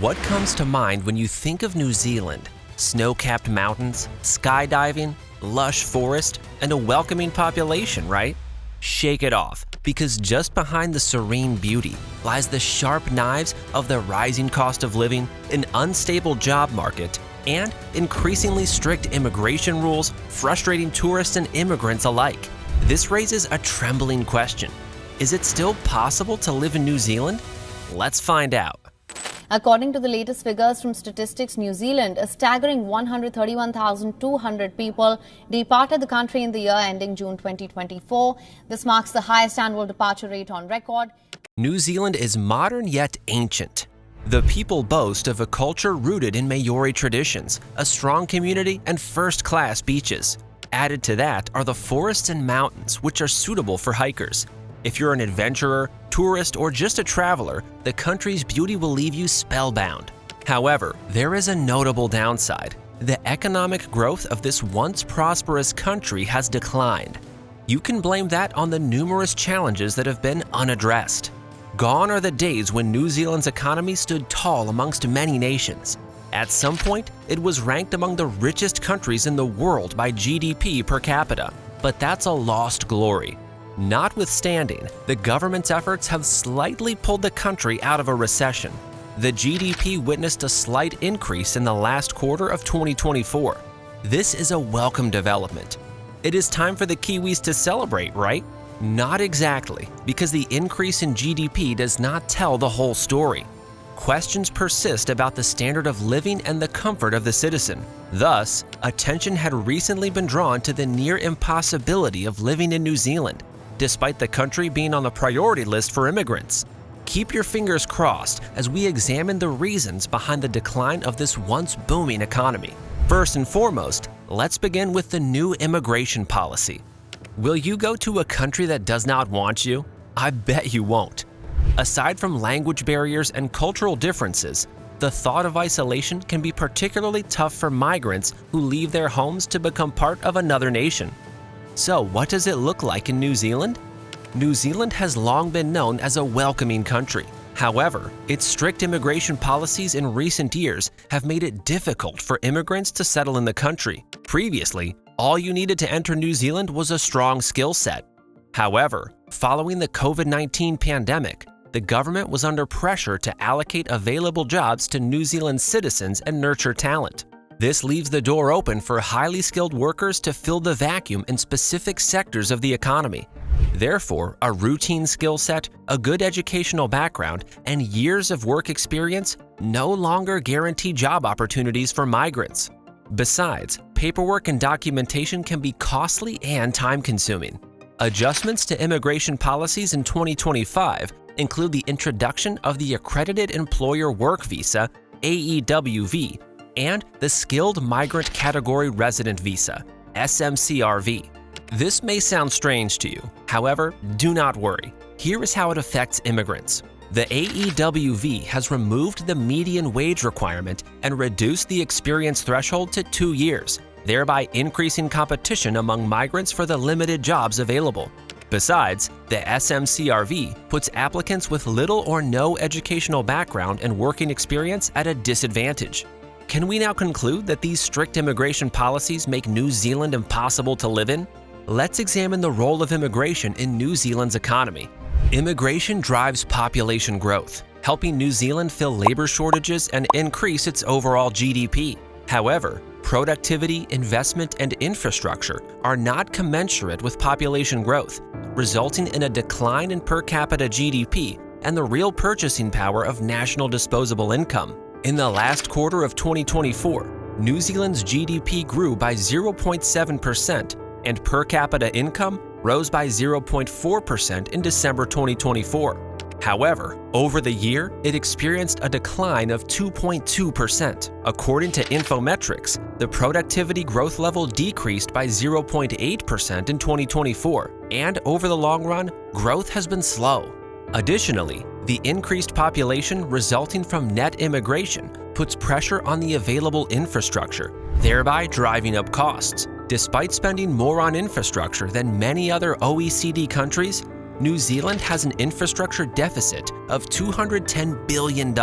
What comes to mind when you think of New Zealand? Snow-capped mountains, skydiving, lush forest, and a welcoming population, right? Shake it off, because just behind the serene beauty lies the sharp knives of the rising cost of living, an unstable job market, and increasingly strict immigration rules frustrating tourists and immigrants alike. This raises a trembling question. Is it still possible to live in New Zealand? Let's find out. According to the latest figures from Statistics New Zealand, a staggering 131,200 people departed the country in the year ending June 2024. This marks the highest annual departure rate on record. New Zealand is modern yet ancient. The people boast of a culture rooted in Maori traditions, a strong community, and first-class beaches. Added to that are the forests and mountains, which are suitable for hikers. If you're an adventurer, tourist, or just a traveler, the country's beauty will leave you spellbound. However, there is a notable downside. The economic growth of this once prosperous country has declined. You can blame that on the numerous challenges that have been unaddressed. Gone are the days when New Zealand's economy stood tall amongst many nations. At some point, it was ranked among the richest countries in the world by GDP per capita. But that's a lost glory. Notwithstanding, the government's efforts have slightly pulled the country out of a recession. The GDP witnessed a slight increase in the last quarter of 2024. This is a welcome development. It is time for the Kiwis to celebrate, right? Not exactly, because the increase in GDP does not tell the whole story. Questions persist about the standard of living and the comfort of the citizen. Thus, attention had recently been drawn to the near impossibility of living in New Zealand, despite the country being on the priority list for immigrants. Keep your fingers crossed as we examine the reasons behind the decline of this once booming economy. First and foremost, let's begin with the new immigration policy. Will you go to a country that does not want you? I bet you won't. Aside from language barriers and cultural differences, the thought of isolation can be particularly tough for migrants who leave their homes to become part of another nation. So what does it look like in New Zealand? New Zealand has long been known as a welcoming country. However, its strict immigration policies in recent years have made it difficult for immigrants to settle in the country. Previously, all you needed to enter New Zealand was a strong skill set. However, following the COVID-19 pandemic, the government was under pressure to allocate available jobs to New Zealand citizens and nurture talent. This leaves the door open for highly skilled workers to fill the vacuum in specific sectors of the economy. Therefore, a routine skill set, a good educational background, and years of work experience no longer guarantee job opportunities for migrants. Besides, paperwork and documentation can be costly and time-consuming. Adjustments to immigration policies in 2025 include the introduction of the Accredited Employer Work Visa, AEWV, and the Skilled Migrant Category Resident Visa, SMCRV. This may sound strange to you. However, do not worry. Here is how it affects immigrants. The AEWV has removed the median wage requirement and reduced the experience threshold to 2 years, thereby increasing competition among migrants for the limited jobs available. Besides, the SMCRV puts applicants with little or no educational background and working experience at a disadvantage. Can we now conclude that these strict immigration policies make New Zealand impossible to live in? Let's examine the role of immigration in New Zealand's economy. Immigration drives population growth, helping New Zealand fill labor shortages and increase its overall GDP. However, productivity, investment, and infrastructure are not commensurate with population growth, resulting in a decline in per capita GDP and the real purchasing power of national disposable income. In the last quarter of 2024, New Zealand's GDP grew by 0.7% and per capita income rose by 0.4% in December 2024. However, over the year, it experienced a decline of 2.2%. According to Infometrics, the productivity growth level decreased by 0.8% in 2024, and over the long run, growth has been slow. Additionally, the increased population resulting from net immigration puts pressure on the available infrastructure, thereby driving up costs. Despite spending more on infrastructure than many other OECD countries, New Zealand has an infrastructure deficit of $210 billion.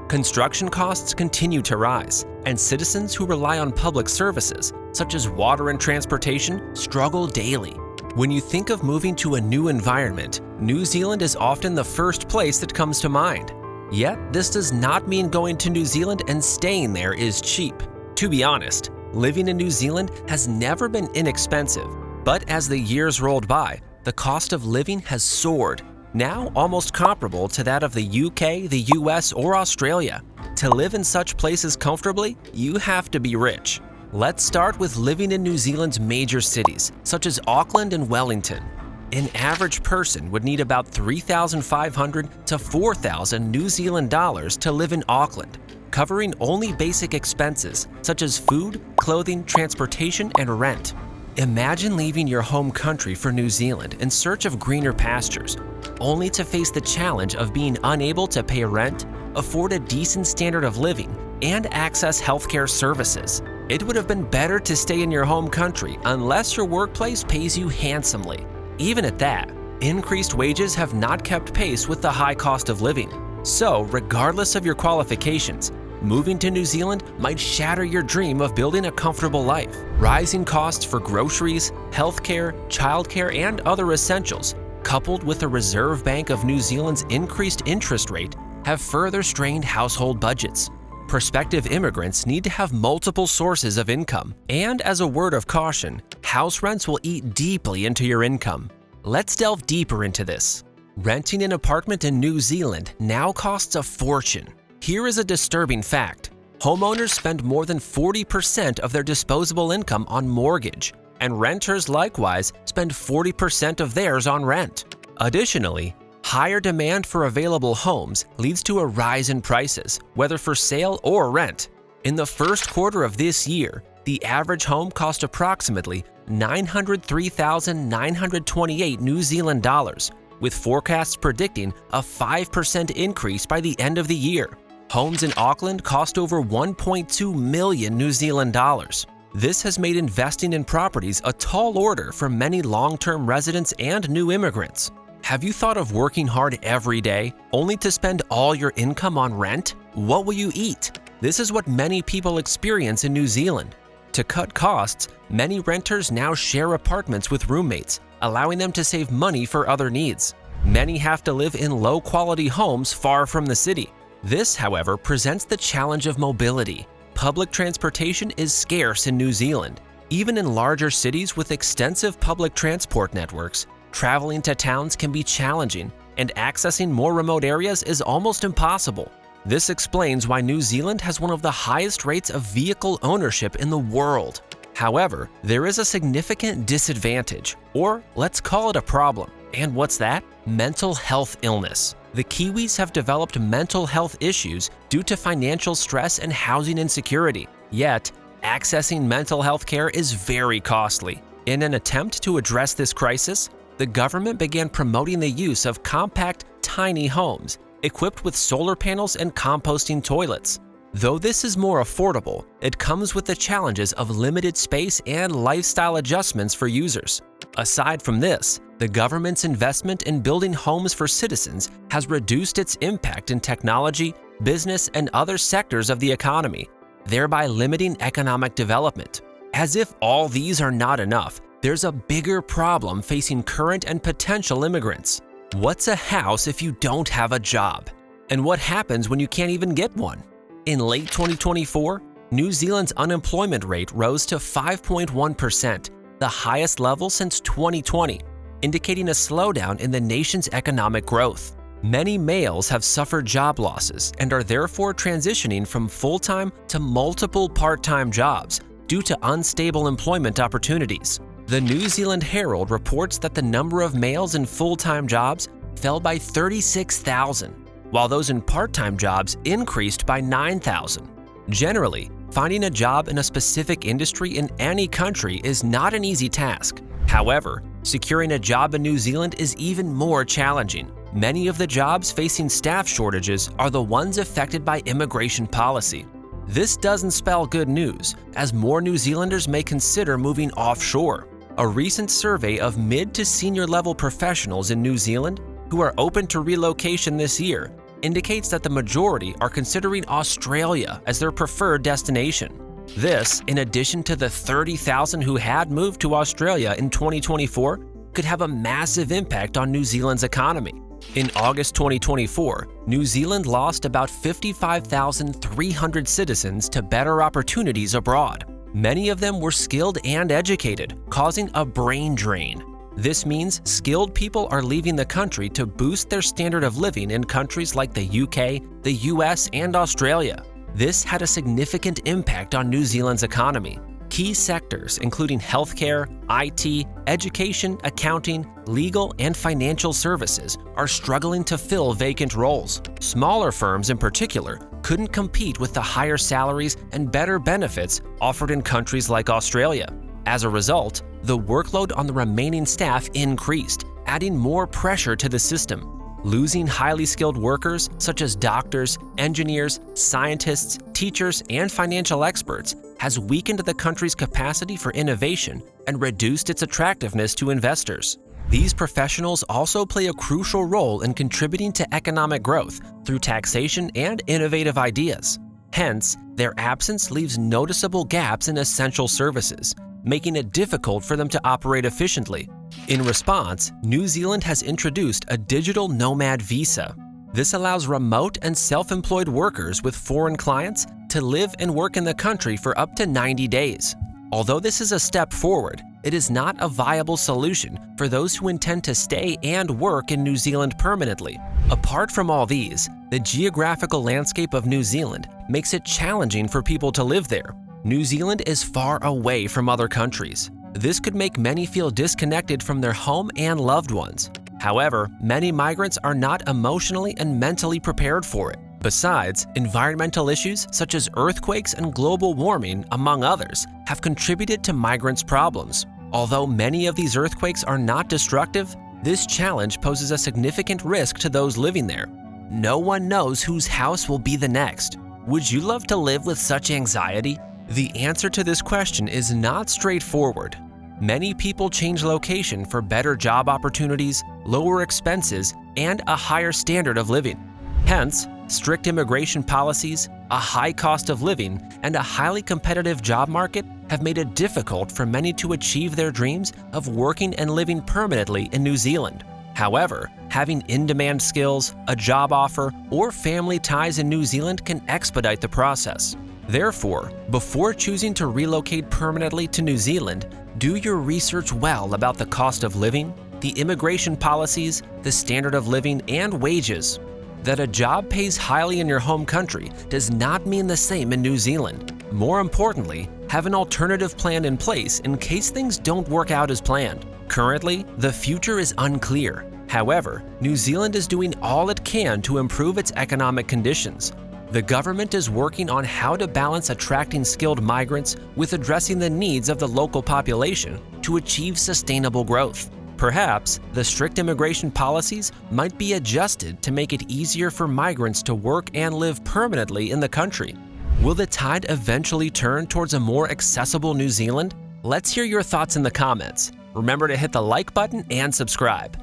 Construction costs continue to rise, and citizens who rely on public services, such as water and transportation, struggle daily. When you think of moving to a new environment, New Zealand is often the first place that comes to mind. Yet, this does not mean going to New Zealand and staying there is cheap. To be honest, living in New Zealand has never been inexpensive, but as the years rolled by, the cost of living has soared, now almost comparable to that of the UK, the US, or Australia. To live in such places comfortably, you have to be rich. Let's start with living in New Zealand's major cities, such as Auckland and Wellington. An average person would need about 3,500 to 4,000 New Zealand dollars to live in Auckland, covering only basic expenses such as food, clothing, transportation, and rent. Imagine leaving your home country for New Zealand in search of greener pastures, only to face the challenge of being unable to pay rent, afford a decent standard of living, and access healthcare services. It would have been better to stay in your home country unless your workplace pays you handsomely. Even at that, increased wages have not kept pace with the high cost of living. So, regardless of your qualifications, moving to New Zealand might shatter your dream of building a comfortable life. Rising costs for groceries, healthcare, childcare, and other essentials, coupled with the Reserve Bank of New Zealand's increased interest rate, have further strained household budgets. Prospective immigrants need to have multiple sources of income, and as a word of caution, house rents will eat deeply into your income. Let's delve deeper into this. Renting an apartment in New Zealand now costs a fortune. Here is a disturbing fact. Homeowners spend more than 40% of their disposable income on mortgage, and renters likewise spend 40% of theirs on rent. Additionally, higher demand for available homes leads to a rise in prices, whether for sale or rent. In the first quarter of this year, the average home cost approximately 903,928 New Zealand dollars, with forecasts predicting a 5% increase by the end of the year. Homes in Auckland cost over 1.2 million New Zealand dollars. This has made investing in properties a tall order for many long-term residents and new immigrants. Have you thought of working hard every day, only to spend all your income on rent? What will you eat? This is what many people experience in New Zealand. To cut costs, many renters now share apartments with roommates, allowing them to save money for other needs. Many have to live in low-quality homes far from the city. This, however, presents the challenge of mobility. Public transportation is scarce in New Zealand. Even in larger cities with extensive public transport networks, traveling to towns can be challenging, and accessing more remote areas is almost impossible. This explains why New Zealand has one of the highest rates of vehicle ownership in the world. However, there is a significant disadvantage, or let's call it a problem. And what's that? Mental health illness. The Kiwis have developed mental health issues due to financial stress and housing insecurity. Yet, accessing mental health care is very costly. In an attempt to address this crisis, the government began promoting the use of compact, tiny homes equipped with solar panels and composting toilets. Though this is more affordable, it comes with the challenges of limited space and lifestyle adjustments for users. Aside from this, the government's investment in building homes for citizens has reduced its impact in technology, business, and other sectors of the economy, thereby limiting economic development. As if all these are not enough, there's a bigger problem facing current and potential immigrants. What's a house if you don't have a job? And what happens when you can't even get one? In late 2024, New Zealand's unemployment rate rose to 5.1%, the highest level since 2020, indicating a slowdown in the nation's economic growth. Many males have suffered job losses and are therefore transitioning from full-time to multiple part-time jobs due to unstable employment opportunities. The New Zealand Herald reports that the number of males in full-time jobs fell by 36,000, while those in part-time jobs increased by 9,000. Generally, finding a job in a specific industry in any country is not an easy task. However, securing a job in New Zealand is even more challenging. Many of the jobs facing staff shortages are the ones affected by immigration policy. This doesn't spell good news, as more New Zealanders may consider moving offshore. A recent survey of mid to senior level professionals in New Zealand who are open to relocation this year indicates that the majority are considering Australia as their preferred destination. This, in addition to the 30,000 who had moved to Australia in 2024, could have a massive impact on New Zealand's economy. In August 2024, New Zealand lost about 55,300 citizens to better opportunities abroad. Many of them were skilled and educated, causing a brain drain. This means skilled people are leaving the country to boost their standard of living in countries like the UK, the US, and Australia. This had a significant impact on New Zealand's economy. Key sectors, including healthcare, IT, education, accounting, legal, and financial services, are struggling to fill vacant roles. Smaller firms in particular couldn't compete with the higher salaries and better benefits offered in countries like Australia. As a result, the workload on the remaining staff increased, adding more pressure to the system. Losing highly skilled workers such as doctors, engineers, scientists, teachers, and financial experts has weakened the country's capacity for innovation and reduced its attractiveness to investors. These professionals also play a crucial role in contributing to economic growth through taxation and innovative ideas. Hence, their absence leaves noticeable gaps in essential services, making it difficult for them to operate efficiently. In response, New Zealand has introduced a digital nomad visa. This allows remote and self-employed workers with foreign clients to live and work in the country for up to 90 days. Although this is a step forward, it is not a viable solution for those who intend to stay and work in New Zealand permanently. Apart from all these, the geographical landscape of New Zealand makes it challenging for people to live there. New Zealand is far away from other countries. This could make many feel disconnected from their home and loved ones. However, many migrants are not emotionally and mentally prepared for it. Besides, environmental issues such as earthquakes and global warming, among others, have contributed to migrants' problems. Although many of these earthquakes are not destructive, this challenge poses a significant risk to those living there. No one knows whose house will be the next. Would you love to live with such anxiety? The answer to this question is not straightforward. Many people change location for better job opportunities, lower expenses, and a higher standard of living. Hence, strict immigration policies, a high cost of living, and a highly competitive job market have made it difficult for many to achieve their dreams of working and living permanently in New Zealand. However, having in-demand skills, a job offer, or family ties in New Zealand can expedite the process. Therefore, before choosing to relocate permanently to New Zealand, do your research well about the cost of living, the immigration policies, the standard of living, and wages. That a job pays highly in your home country does not mean the same in New Zealand. More importantly, have an alternative plan in place in case things don't work out as planned. Currently, the future is unclear. However, New Zealand is doing all it can to improve its economic conditions. The government is working on how to balance attracting skilled migrants with addressing the needs of the local population to achieve sustainable growth. Perhaps the strict immigration policies might be adjusted to make it easier for migrants to work and live permanently in the country. Will the tide eventually turn towards a more accessible New Zealand? Let's hear your thoughts in the comments. Remember to hit the like button and subscribe.